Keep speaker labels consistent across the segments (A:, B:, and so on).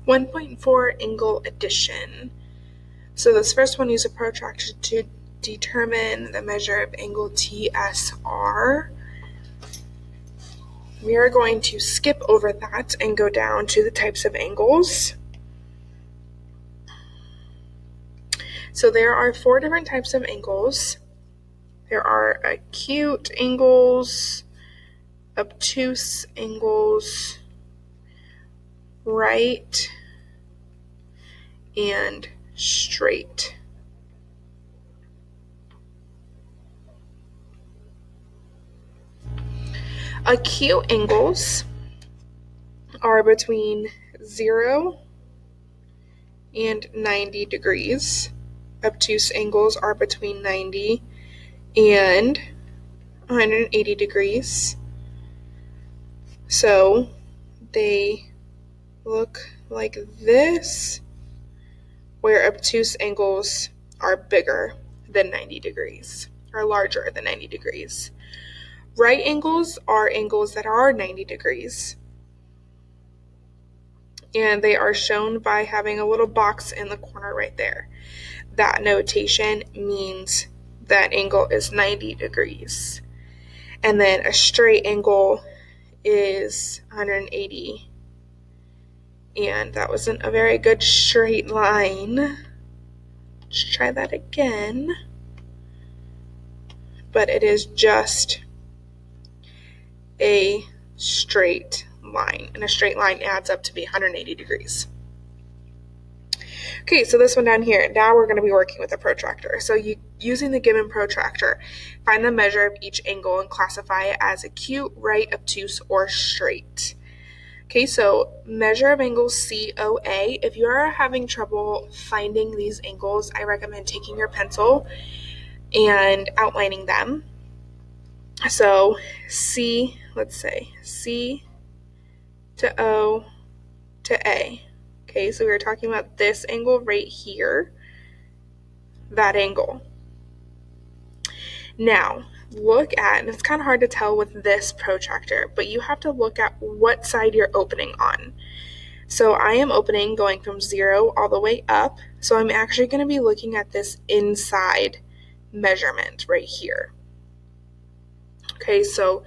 A: 1.4 angle addition. So this first one uses a protractor to determine the measure of angle TSR. We are going to skip over that and go down to the types of angles. So there are 4 different types of angles. There are acute angles, obtuse angles, right, and straight. Acute angles are between 0 and 90 degrees. Obtuse angles are between 90 and 180 degrees. So they look like this, where obtuse angles are bigger than 90 degrees, or larger than 90 degrees. Right angles are angles that are 90 degrees, and they are shown by having a little box in the corner right there. That notation means that angle is 90 degrees. And then a straight angle is 180. And that wasn't a very good straight line. Let's try that again. But it is just a straight line. And a straight line adds up to be 180 degrees. Okay, so this one down here, now we're going to be working with a protractor. So using the given protractor, find the measure of each angle and classify it as acute, right, obtuse, or straight. Okay, so measure of angles COA. If you are having trouble finding these angles, I recommend taking your pencil and outlining them. So let's say C to O to A. Okay, so we were talking about this angle right here, that angle. Now, look at, and it's kind of hard to tell with this protractor, but you have to look at what side you're opening on. So I am opening going from 0 all the way up, so I'm actually going to be looking at this inside measurement right here. Okay, so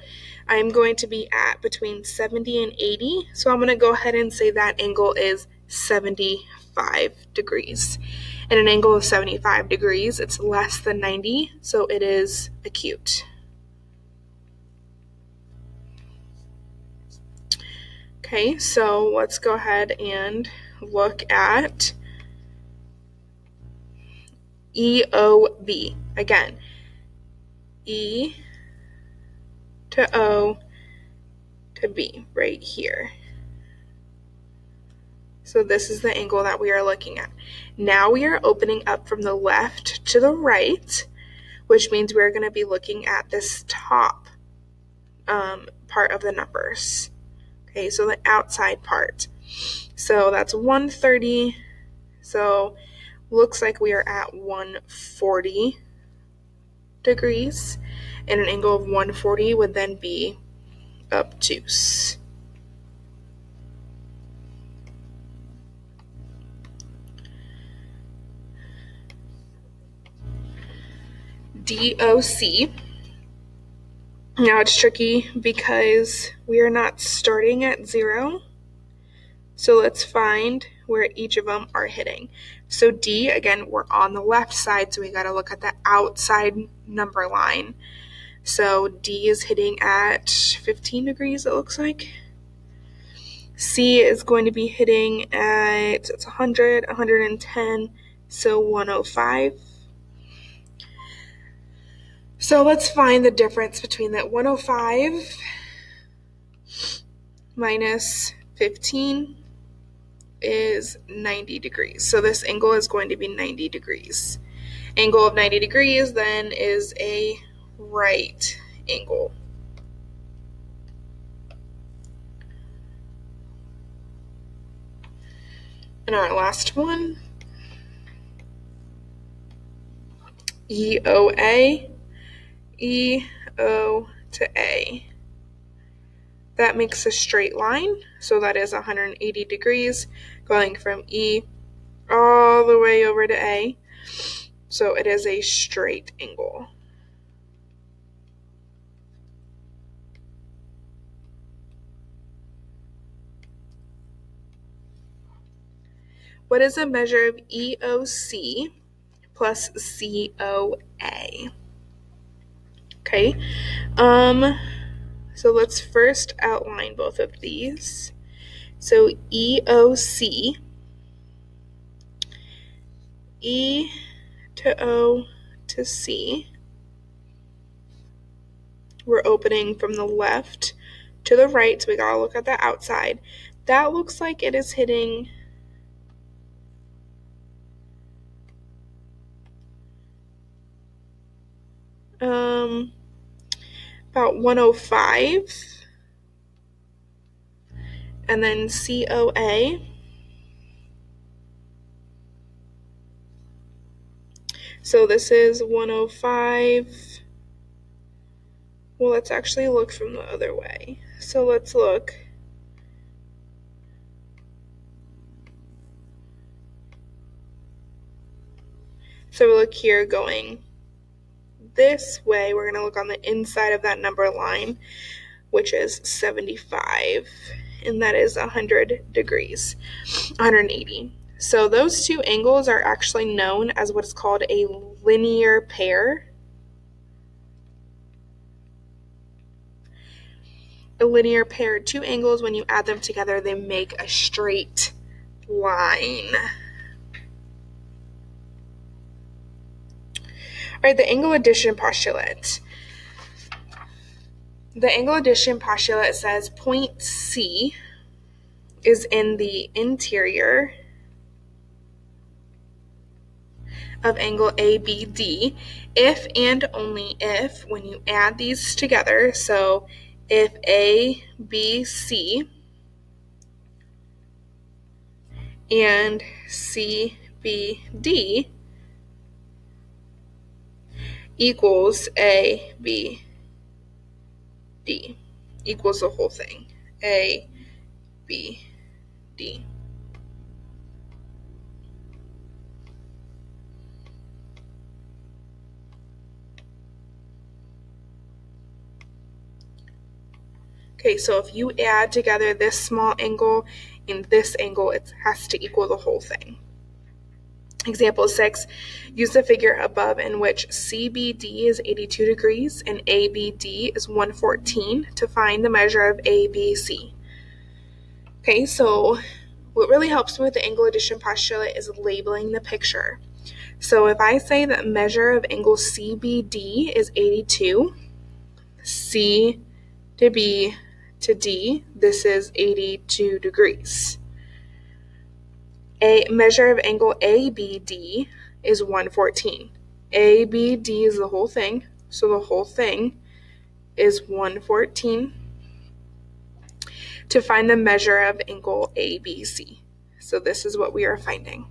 A: I'm going to be at between 70 and 80, so I'm going to go ahead and say that angle is 75 degrees. And an angle of 75 degrees, it's less than 90, so it is acute. Okay, so let's go ahead and look at EOB. Again, E to O to B right here. So this is the angle that we are looking at. Now we are opening up from the left to the right, which means we're going to be looking at this top part of the numbers. Okay, so the outside part. So that's 130. So looks like we are at 140 degrees, and an angle of 140 would then be obtuse. DOC. Now it's tricky because we are not starting at 0. So let's find where each of them are hitting. So D, again, we're on the left side, so we got to look at the outside number line. So D is hitting at 15 degrees, it looks like. C is going to be hitting at, it's 100, 110, so 105. So let's find the difference between that 105 minus 15 is 90 degrees. So this angle is going to be 90 degrees. Angle of 90 degrees then is a right angle. And our last one, EOA, E, O to A. That makes a straight line, so that is 180 degrees going from E all the way over to A. So it is a straight angle. What is a measure of EOC plus COA? Okay, so let's first outline both of these. So EOC, E to O to C, we're opening from the left to the right, so we gotta look at the outside. That looks like it is hitting about 105, and then COA, so this is 105. Well, let's actually look from the other way. So let's look. So we look here going this way. We're going to look on the inside of that number line, which is 75, and that is 100 degrees, 180. So those two angles are actually known as what's called a linear pair. A linear pair, two angles, when you add them together, they make a straight line. All right, the angle addition postulate. The angle addition postulate says point C is in the interior of angle ABD if and only if, when you add these together, so if ABC and CBD equals ABD equals the whole thing, ABD. Okay, so if you add together this small angle and this angle, it has to equal the whole thing. Example 6, use the figure above in which CBD is 82 degrees and ABD is 114 to find the measure of ABC. Okay, so what really helps me with the angle addition postulate is labeling the picture. So if I say that measure of angle CBD is 82, C to B to D, this is 82 degrees. A measure of angle ABD is 114. ABD is the whole thing, so the whole thing is 114 to find the measure of angle ABC. So this is what we are finding.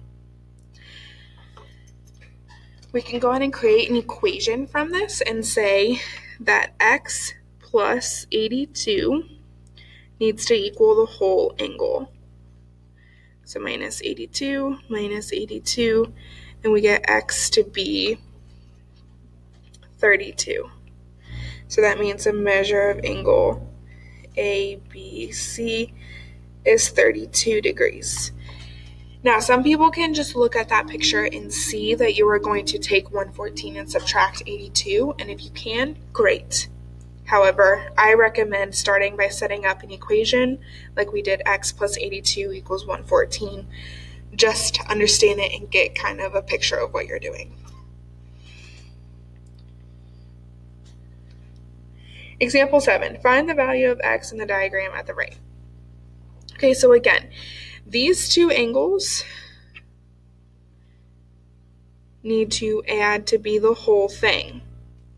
A: We can go ahead and create an equation from this and say that x plus 82 needs to equal the whole angle. So minus 82, and we get x to be 32. So that means the measure of angle ABC is 32 degrees. Now, some people can just look at that picture and see that you are going to take 114 and subtract 82, and if you can, great. However, I recommend starting by setting up an equation like we did x plus 82 equals 114, just to understand it and get kind of a picture of what you're doing. Example 7, find the value of x in the diagram at the right. Okay, so again, these two angles need to add to be the whole thing.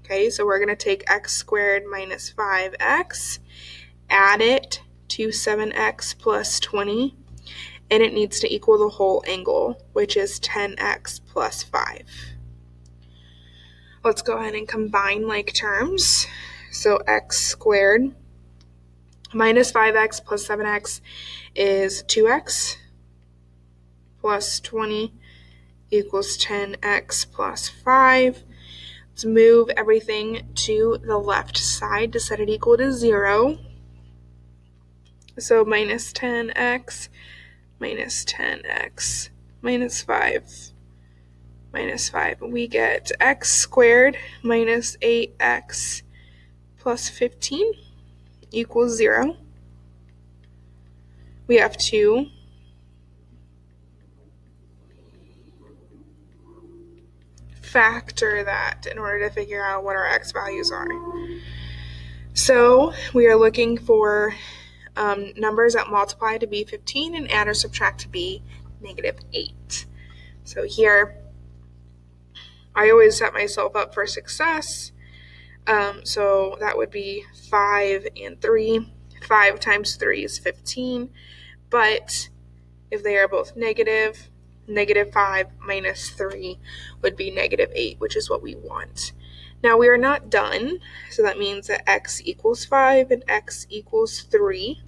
A: Okay, so we're going to take x squared minus 5x, add it to 7x plus 20, and it needs to equal the whole angle, which is 10x plus 5. Let's go ahead and combine like terms. So x squared Minus 5x plus 7x is 2x, plus 20 equals 10x plus 5. Let's move everything to the left side to set it equal to 0. So minus 10x, minus 10x, minus 5, minus 5. We get x squared minus 8x plus 15 equals 0. We have to factor that in order to figure out what our x values are. So we are looking for numbers that multiply to be 15 and add or subtract to be negative 8. So here, I always set myself up for success. So that would be 5 and 3. 5 times 3 is 15. But if they are both negative, negative 5 minus 3 would be negative 8, which is what we want. Now we are not done, so that means that x equals 5 and x equals 3.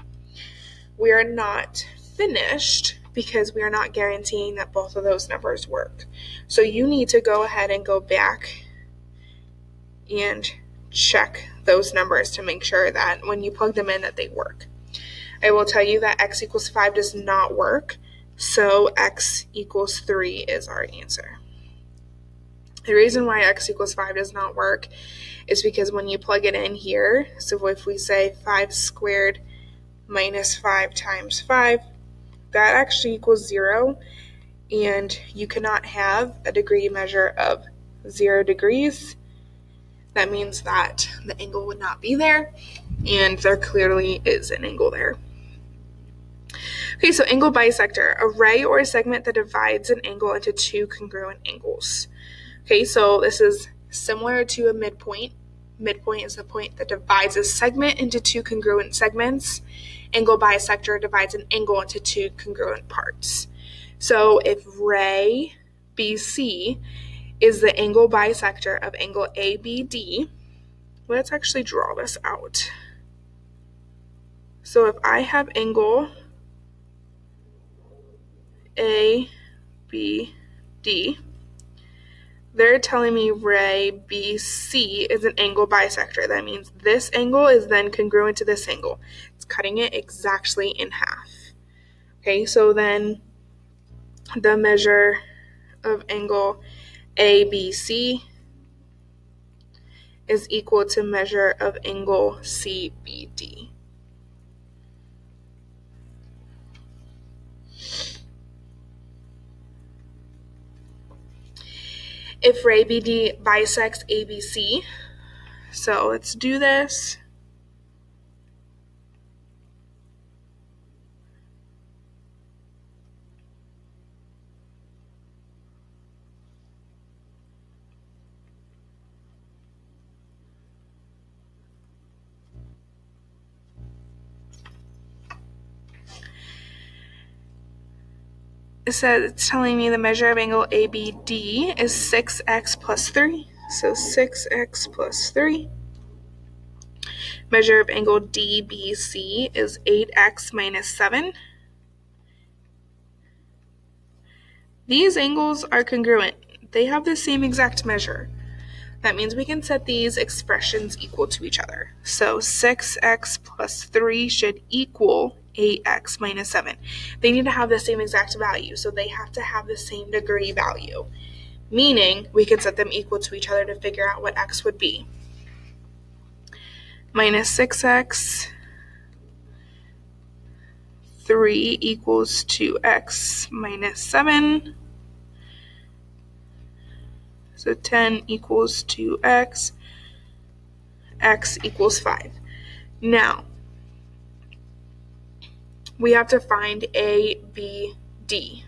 A: We are not finished because we are not guaranteeing that both of those numbers work. So you need to go ahead and go back and check those numbers to make sure that when you plug them in that they work. I will tell you that x equals 5 does not work, so x equals 3 is our answer. The reason why x equals 5 does not work is because when you plug it in here, so if we say 5 squared minus 5 times 5, that actually equals 0, and you cannot have a degree measure of 0 degrees. That means that the angle would not be there, and there clearly is an angle there. Okay, so angle bisector, a ray or a segment that divides an angle into two congruent angles. Okay, so this is similar to a midpoint. Midpoint is the point that divides a segment into two congruent segments. Angle bisector divides an angle into two congruent parts. So if ray BC is the angle bisector of angle ABD, let's actually draw this out. So if I have angle ABD, they're telling me ray BC is an angle bisector. That means this angle is then congruent to this angle. It's cutting it exactly in half. Okay, so then the measure of angle ABC is equal to measure of angle CBD. If ray BD bisects ABC, so let's do this. It's telling me the measure of angle ABD is 6x plus 3. So 6x plus 3. Measure of angle DBC is 8x minus 7. These angles are congruent. They have the same exact measure. That means we can set these expressions equal to each other. So 6x plus 3 should equal 8x minus 7. They need to have the same exact value, so they have to have the same degree value, meaning we can set them equal to each other to figure out what x would be. Minus 6x, 3 equals 2x minus 7. So 10 equals 2x, x equals 5. Now, we have to find ABD.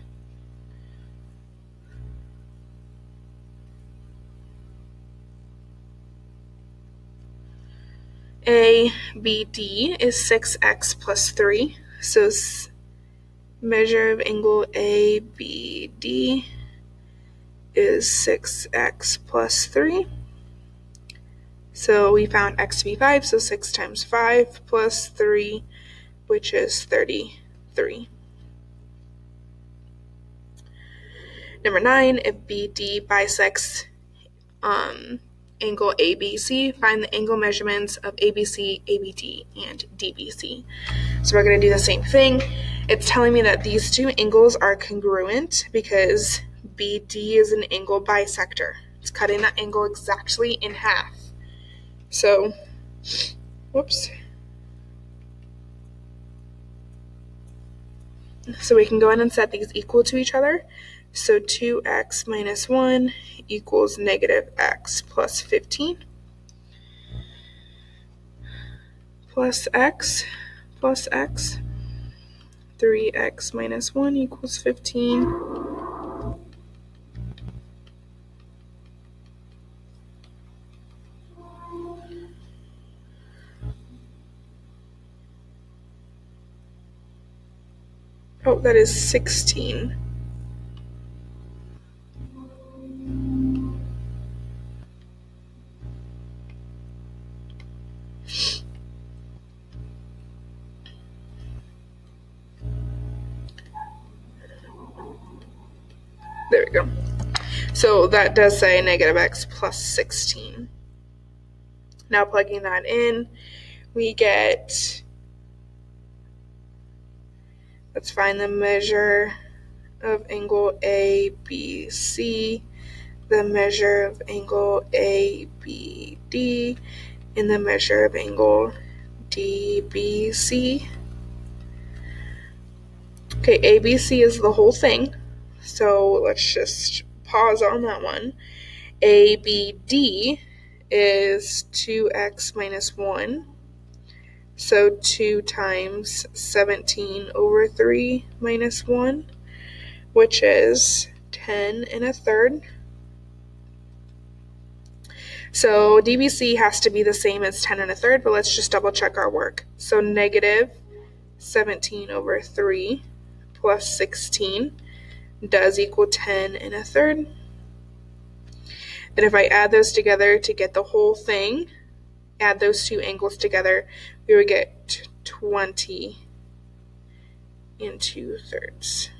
A: ABD is 6x plus 3. So measure of angle ABD is 6x plus 3. So we found x to be 5, so 6 times 5 plus 3, which is 33. Number 9, if BD bisects angle ABC, find the angle measurements of ABC, ABD, and DBC. So we're going to do the same thing. It's telling me that these two angles are congruent because BD is an angle bisector. It's cutting that angle exactly in half. So, whoops. So we can go ahead and set these equal to each other. So 2x minus 1 equals negative x plus 15 plus x plus x. 3x minus 1 equals 15. Oh, that is 16. There we go. So that does say negative x plus 16. Now plugging that in, we get, let's find the measure of angle ABC, the measure of angle ABD, and the measure of angle DBC. Okay, ABC is the whole thing, so let's just pause on that one. ABD is 2x minus 1, so 2 times 17 over 3 minus 1, which is 10 and a third. So DBC has to be the same as 10 and a third, but let's just double check our work. So negative 17 over 3 plus 16 does equal 10 and a third. Then if I add those together to get the whole thing, add those two angles together, we would get 20 and 2/3.